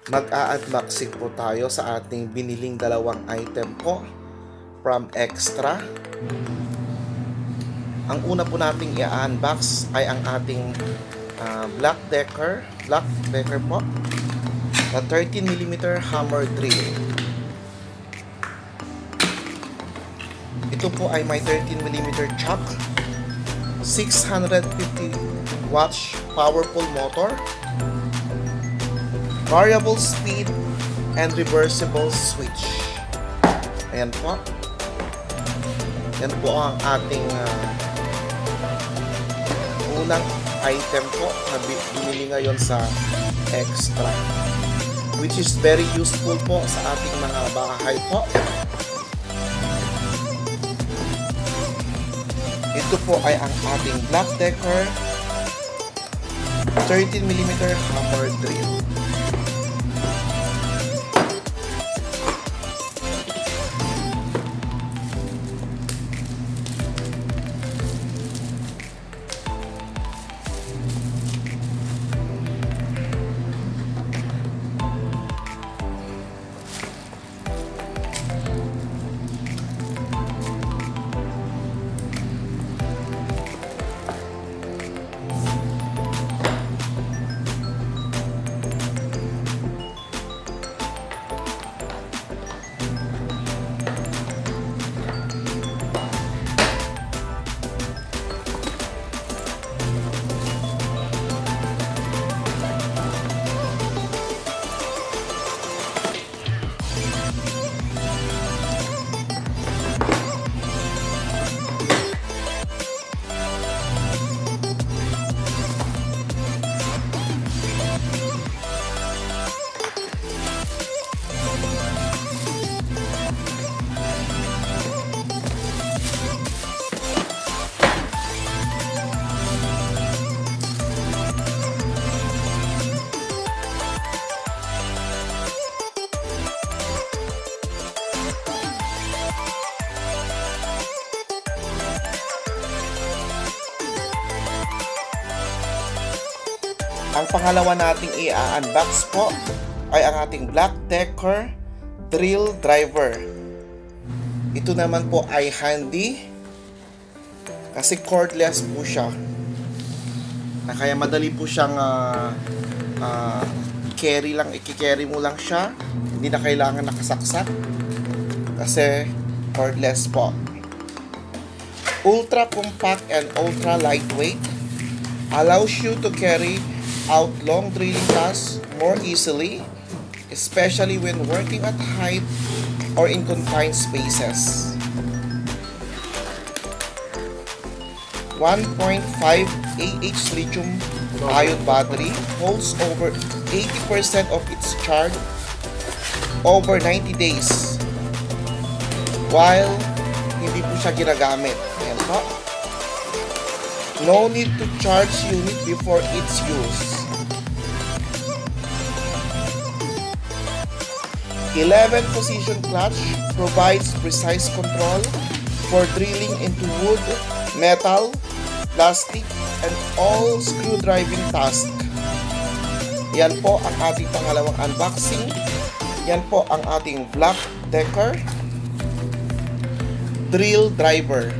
Mag-a-unboxing po tayo sa ating biniling dalawang item po from Extra. Ang una po nating i-unbox ay ang ating Black Decker po na 13mm hammer drill. Ito po ay may 13mm chuck, 650 watts powerful motor, variable speed and reversible switch. Ayan po. Yan po ang ating unang item po na binili ngayon sa Extra, which is very useful po sa ating mga bahay po. Ito po ay ang ating Black Decker 13mm hammer drill. Ang pangalawa nating i-unbox po ay ang ating Black Decker drill driver. Ito naman po ay handy kasi cordless po siya. Kaya madali po siyang carry lang, i-carry mo lang siya. Hindi na kailangan nakasaksak kasi cordless po. Ultra compact and ultra lightweight, allows you to carry out long drilling tasks more easily, especially when working at height or in confined spaces. 1.5 Ah lithium-ion battery holds over 80% of its charge over 90 days while hindi po siya ginagamit. Ayan po. No need to charge unit before its use. 11 position clutch provides precise control for drilling into wood, metal, plastic, and all screw driving tasks. Yan po ang ating pangalawang unboxing. Yan po ang ating Black Decker drill driver.